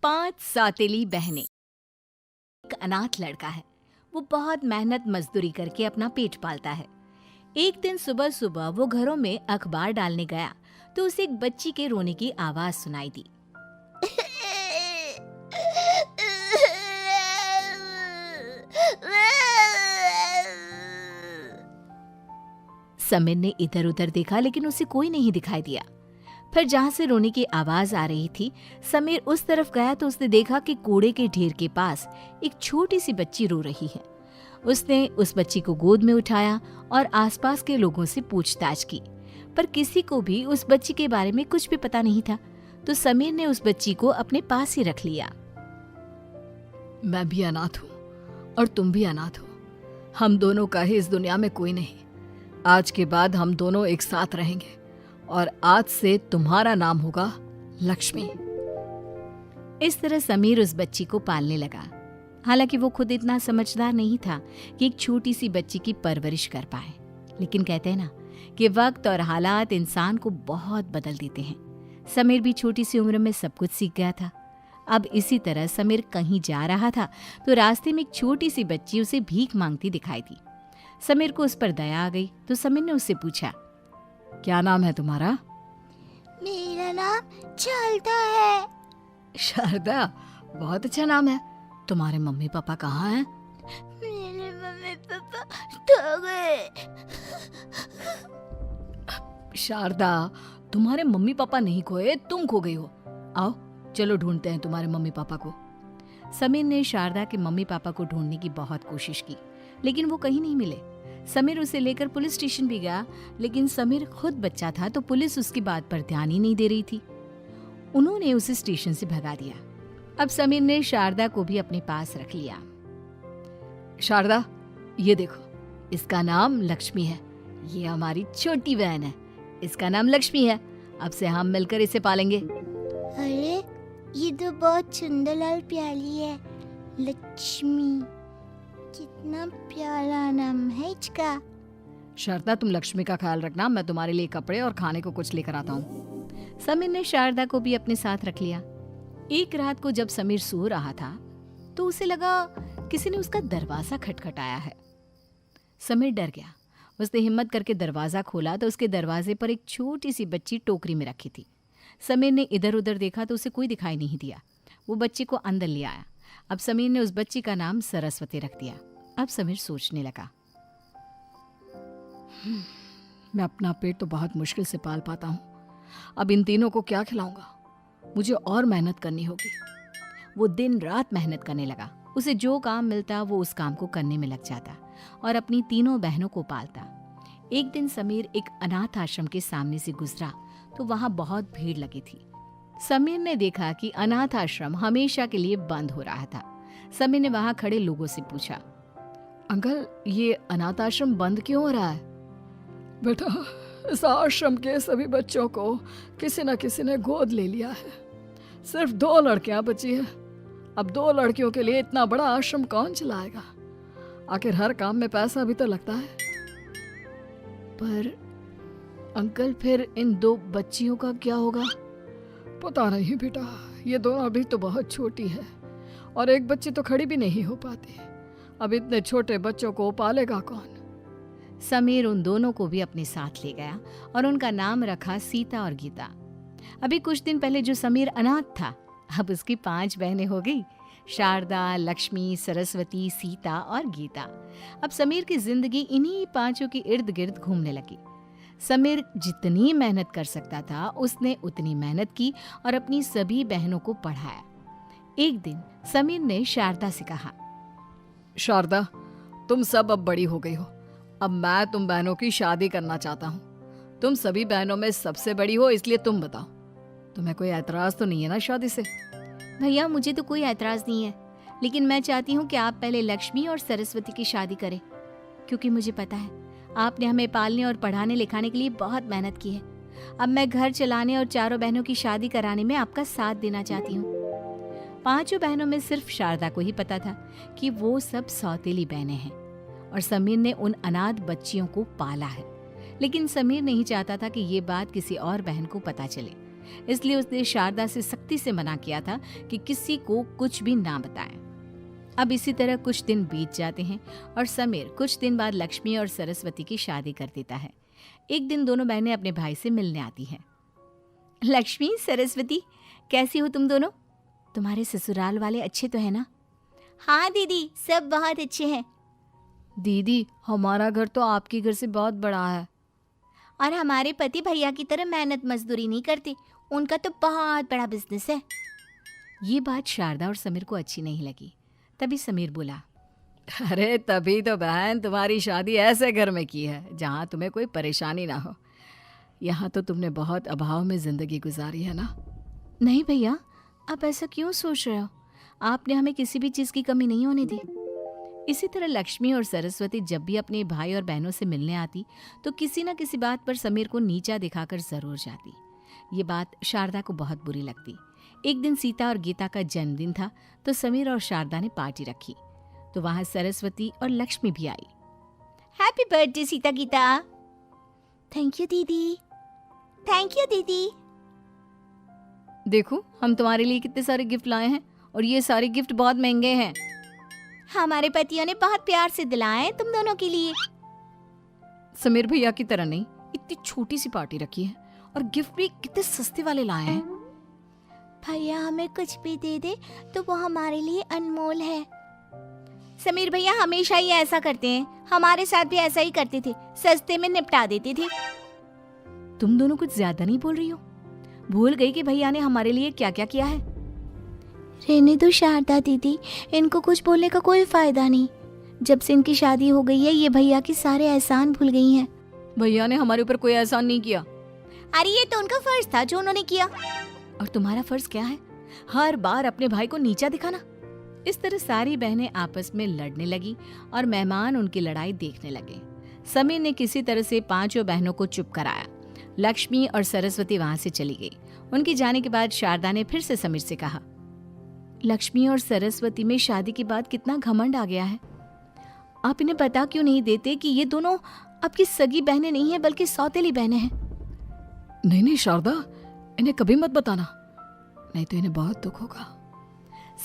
5 सौतेली बहनें। एक अनाथ लड़का है। वो बहुत मेहनत मजदूरी करके अपना पेट पालता है। एक दिन सुबह सुबह वो घरों में अखबार डालने गया तो उसे एक बच्ची के रोने की आवाज सुनाई दी। समीर ने इधर उधर देखा लेकिन उसे कोई नहीं दिखाई दिया। फिर जहां से रोने की आवाज आ रही थी, समीर उस तरफ गया तो उसने देखा कि कूड़े के ढेर के पास एक छोटी सी बच्ची रो रही है। उसने उस बच्ची को गोद में उठाया और आसपास के लोगों से पूछताछ की, पर किसी को भी उस बच्ची के बारे में कुछ भी पता नहीं था। तो समीर ने उस बच्ची को अपने पास ही रख लिया। मैं भी अनाथ हूँ और तुम भी अनाथ हो। हम दोनों का ही इस दुनिया में कोई नहीं। आज के बाद हम दोनों एक साथ रहेंगे और आज से तुम्हारा नाम होगा लक्ष्मी। इस तरह समीर उस बच्ची को पालने लगा। हालांकि वो खुद इतना समझदार नहीं था कि एक छोटी सी बच्ची की परवरिश कर पाए, लेकिन कहते हैं ना कि वक्त और हालात इंसान को बहुत बदल देते हैं। समीर भी छोटी सी उम्र में सब कुछ सीख गया था। अब इसी तरह समीर कहीं जा रहा था तो रास्ते में एक छोटी सी बच्ची उसे भीख मांगती दिखाई दी। समीर को उस पर दया आ गई तो समीर ने उससे पूछा, क्या नाम है तुम्हारा? मेरा नाम शारदा है। शारदा, बहुत अच्छा नाम है। तुम्हारे मम्मी पापा कहाँ हैं? मेरे मम्मी पापा तो गए। शारदा, तुम्हारे मम्मी पापा नहीं खोए, तुम खो गई हो। आओ चलो ढूंढते हैं तुम्हारे मम्मी पापा को। समीर ने शारदा के मम्मी पापा को ढूंढने की बहुत कोशिश की, लेकिन वो कहीं नहीं मिले। समीर उसे लेकर पुलिस स्टेशन भी गया, लेकिन समीर खुद बच्चा था तो पुलिस उसकी बात पर ध्यान ही नहीं दे रही थी। उन्होंने उसे स्टेशन से भगा दिया। अब समीर ने शारदा को भी अपने पास रख लिया। शारदा, ये देखो, इसका नाम लक्ष्मी है। ये हमारी छोटी बहन है, इसका नाम लक्ष्मी है। अब से हम मिलकर इसे पालेंगे। अरे ये तो बहुत सुंदर और प्यारी है। लक्ष्मी, कितना प्यारा नाम है इसका। शारदा, तुम लक्ष्मी का ख्याल रखना, मैं तुम्हारे लिए कपड़े और खाने को कुछ लेकर आता हूँ। समीर ने शारदा को भी अपने साथ रख लिया। एक रात को जब समीर सो रहा था तो उसे लगा किसी ने उसका दरवाजा खटखटाया है। समीर डर गया। उसने हिम्मत करके दरवाजा खोला तो उसके दरवाजे पर एक छोटी सी बच्ची टोकरी में रखी थी। समीर ने इधर उधर देखा तो उसे कोई दिखाई नहीं दिया। वो बच्ची को अंदर ले आया। अब समीर ने उस बच्ची का नाम सरस्वती रख दिया। अब समीर सोचने लगा, मैं अपना पेट तो बहुत मुश्किल से पाल पाता हूँ। अब इन तीनों को क्या खिलाऊंगा? मुझे और मेहनत करनी होगी। वो दिन रात मेहनत करने लगा। उसे जो काम मिलता वो उस काम को करने में लग जाता और अपनी तीनों बहनों को पालता। एक दिन समीर एक अनाथ आश्रम के सामने से गुजरा तो वहां बहुत भीड़ लगी थी। समीर ने देखा कि अनाथ आश्रम हमेशा के लिए बंद हो रहा था। समीर ने वहां खड़े लोगों से पूछा, अंकल, ये अनाथ आश्रम बंद क्यों हो रहा है? बेटा, इस आश्रम के सभी बच्चों को किसी न किसी ने गोद ले लिया है। सिर्फ 2 लड़कियां बची हैं। अब 2 लड़कियों के लिए इतना बड़ा आश्रम कौन चलाएगा? आखिर हर काम में पैसा भी तो लगता है। पर अंकल, फिर इन 2 बच्चियों का क्या होगा? पता नहीं बेटा, ये दोनों अभी तो बहुत छोटी है और एक बच्ची तो खड़ी भी नहीं हो पाती। अब इतने छोटे बच्चों को पालेगा कौन? समीर उन दोनों को भी अपने साथ ले गया और उनका नाम रखा सीता और गीता। अभी कुछ दिन पहले जो समीर अनाथ था, अब उसकी 5 बहनें हो गई, शारदा, लक्ष्मी, सरस्वती, सीता और गीता। अब समीर की जिंदगी इन्हीं 5 के इर्द गिर्द घूमने लगी। समीर जितनी मेहनत कर सकता था उसने उतनी मेहनत की और अपनी सभी बहनों को पढ़ाया। एक दिन समीर ने शारदा से कहा, शारदा, तुम सब अब बड़ी हो गई हो। अब मैं तुम बहनों की शादी करना चाहता हूँ। तुम सभी बहनों में सबसे बड़ी हो, इसलिए तुम बताओ, तुम्हें कोई ऐतराज तो नहीं है ना शादी से? भैया, मुझे तो कोई ऐतराज नहीं है, लेकिन मैं चाहती हूँ कि आप पहले लक्ष्मी और सरस्वती की शादी करें, क्योंकि मुझे पता है आपने हमें पालने और पढ़ाने लिखाने के लिए बहुत मेहनत की है। अब मैं घर चलाने और चारों बहनों की शादी कराने में आपका साथ देना चाहती हूँ। 5 बहनों में सिर्फ शारदा को ही पता था कि वो सब सौतेली बहनें हैं और समीर ने उन अनाथ बच्चियों को पाला है। लेकिन समीर नहीं चाहता था कि ये बात किसी और बहन को पता चले। इसलिए उसने शारदा से सख्ती से मना किया था कि किसी को कुछ भी ना बताएं। अब इसी तरह कुछ दिन बीत जाते हैं और समीर कुछ दिन बाद लक्ष्मी और सरस्वती की शादी कर देता है। एक दिन दोनों बहनें अपने भाई से मिलने आती हैं। लक्ष्मी, सरस्वती, कैसी हो तुम दोनों? तुम्हारे ससुराल वाले अच्छे तो है ना? हाँ दीदी, सब बहुत अच्छे हैं। दीदी, हमारा घर तो आपके घर से बहुत बड़ा है। और हमारे पति भैया की तरह मेहनत मजदूरी नहीं करते, उनका तो बहुत बड़ा बिजनेस है। ये बात शारदा और समीर को अच्छी नहीं लगी। तभी समीर बोला, अरे तभी तो बहन तुम्हारी शादी ऐसे घर में की है जहाँ तुम्हें कोई परेशानी ना हो। यहाँ तो तुमने बहुत अभाव में जिंदगी गुजारी है ना। नहीं भैया, आप ऐसा क्यों सोच रहे हो? आपने हमें किसी भी चीज़ की कमी नहीं होने दी। इसी तरह लक्ष्मी और सरस्वती जब भी अपने भाई और बहनों से मिलने आती तो किसी न किसी बात पर समीर को नीचा दिखाकर जरूर जाती। ये बात शारदा को बहुत बुरी लगती। एक दिन सीता और गीता का जन्मदिन था तो समीर और शारदा ने पार्टी रखी, तो वहां सरस्वती और लक्ष्मी भी आई। Happy birthday Sita Gita. Thank you दीदी, थैंक यू दीदी। देखो, हम तुम्हारे लिए कितने सारे गिफ्ट लाए हैं और ये सारे गिफ्ट बहुत महंगे हैं। हमारे पतियों ने बहुत प्यार से दिलाए हैं तुम दोनों के लिए। समीर भैया की तरह नहीं, इतनी छोटी सी पार्टी रखी है और गिफ्ट भी कितने सस्ते वाले लाए हैं। भैया हमें कुछ भी दे दे तो वो हमारे लिए अनमोल है। समीर भैया हमेशा ही ऐसा करते हैं, हमारे साथ भी ऐसा ही करते थे, सस्ते में निपटा देते थे। तुम दोनों कुछ ज्यादा नहीं बोल रही हो? भूल गई कि भैया ने हमारे लिए क्या क्या किया है? रहने दो शारदा दीदी, इनको कुछ बोलने का कोई फायदा नहीं। जब से इनकी शादी हो गई है ये भैया के सारे एहसान भूल गई हैं। भैया ने हमारे ऊपर कोई एहसान नहीं किया। अरे ये तो उनका फर्ज था जो उन्होंने किया। और तुम्हारा फर्ज क्या है? हर बार अपने भाई को नीचा दिखाना। इस तरह सारी बहनें आपस में लड़ने लगी और मेहमान उनकी लड़ाई देखने लगे। समीर ने किसी तरह से पांचों बहनों को चुप कराया। लक्ष्मी और सरस्वती वहां से चली गई। उनके जाने के बाद शारदा ने फिर से समीर से कहा, लक्ष्मी और सरस्वती में शादी के बाद कितना घमंड आ गया है। आप इन्हें बता क्यों नहीं देते कि ये दोनों आपकी सगी बहनें नहीं है बल्कि सौतेली बहनें हैं? नहीं नहीं शारदा, इन्हें कभी मत बताना, नहीं तो इन्हें बहुत दुख होगा।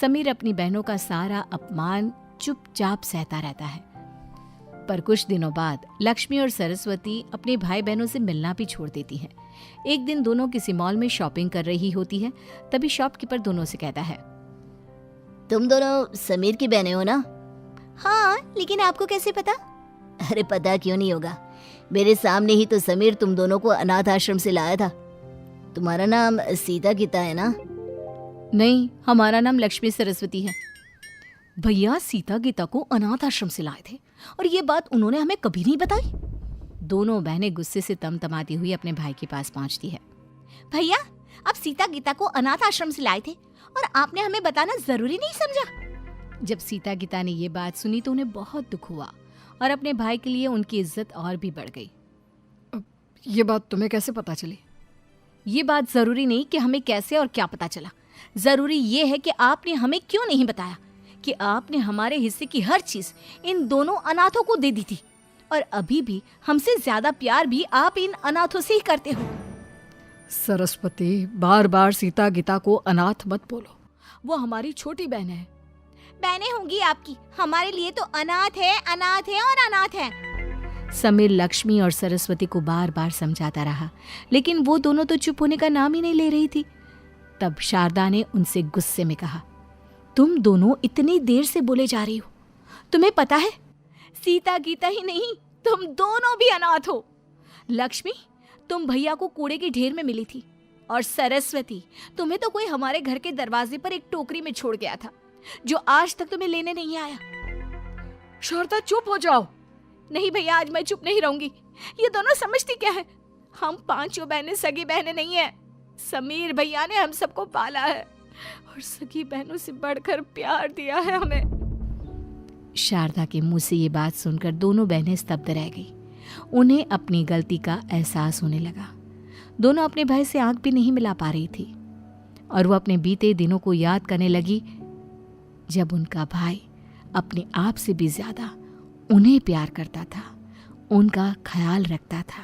समीर अपनी बहनों का सारा अपमान चुपचाप सहता रहता है। पर कुछ दिनों बाद लक्ष्मी और सरस्वती अपने भाई बहनों से मिलना भी छोड़ देती हैं। एक दिन दोनों किसी मॉल में शॉपिंग कर रही होती है। तभी शॉपकीपर दोनों से कहता है, तुम दोनों समीर की बहनें हो ना? हाँ, लेकिन आपको कैसे पता? अरे पता क्यों नहीं होगा, मेरे सामने ही तो समीर तुम दोनों को अनाथ आश्रम से लाया था। तुम्हारा नाम सीता गीता है ना? नहीं, हमारा नाम लक्ष्मी सरस्वती है। भैया सीता गीता को अनाथ आश्रम से लाए थे और ये बात उन्होंने हमें कभी नहीं बताई। दोनों बहनें गुस्से से तमतमाती हुई अपने भाई के पास पहुंचती है। भैया, आप सीता गीता को अनाथ आश्रम से लाए थे और आपने हमें बताना जरूरी नहीं समझा। जब सीता गीता ने ये बात सुनी तो उन्हें बहुत दुख हुआ और अपने भाई के लिए उनकी इज्जत और भी बढ़ गई। ये बात तुम्हें कैसे पता चली? ये बात जरूरी नहीं कि हमें कैसे और क्या पता चला, जरूरी ये है कि आपने हमें क्यों नहीं बताया कि आपने हमारे हिस्से की हर चीज इन दोनों अनाथों को दे दी थी और अभी भी हमसे ज्यादा प्यार भी आप इन अनाथों से ही करते हो। सरस्वती, बार बार सीता गीता को अनाथ मत बोलो, वो हमारी छोटी बहन है। बहनें होंगी आपकी, हमारे लिए तो अनाथ है, अनाथ है और अनाथ है। समीर लक्ष्मी और सरस्वती को बार बार समझाता रहा, लेकिन वो दोनों तो चुप होने का नाम ही नहीं ले रही थी। तब शारदा ने उनसे गुस्से में कहा, तुम दोनों इतनी देर से बोले जा रही हो, तुम्हें पता है सीता गीता ही नहीं, तुम दोनों भी अनाथ हो। लक्ष्मी, तुम भैया को कूड़े के ढेर में मिली थी और सरस्वती, तुम्हें तो कोई हमारे घर के दरवाजे पर एक टोकरी में छोड़ गया था जो आज तक तुम्हें लेने नहीं आया। शारदा चुप हो जाओ। नहीं भैया, आज मैं चुप नहीं रहूंगी। ये दोनों समझती क्या है, हम पांचों बहनें सगी बहनें नहीं है। समीर भैया ने हम सबको पाला है और सगी बहनों से बढ़कर प्यार दिया है हमें। शारदा के मुंह से ये बात सुनकर दोनों बहनें स्तब्ध रह गई। उन्हें अपनी गलती का एहसास होने लगा। दोनों अपने भाई से आंख भी नहीं मिला पा रही थी और वो अपने बीते दिनों को याद करने लगी जब उनका भाई अपने आप से भी ज्यादा उन्हें प्यार करता था, उनका ख्याल रखता था।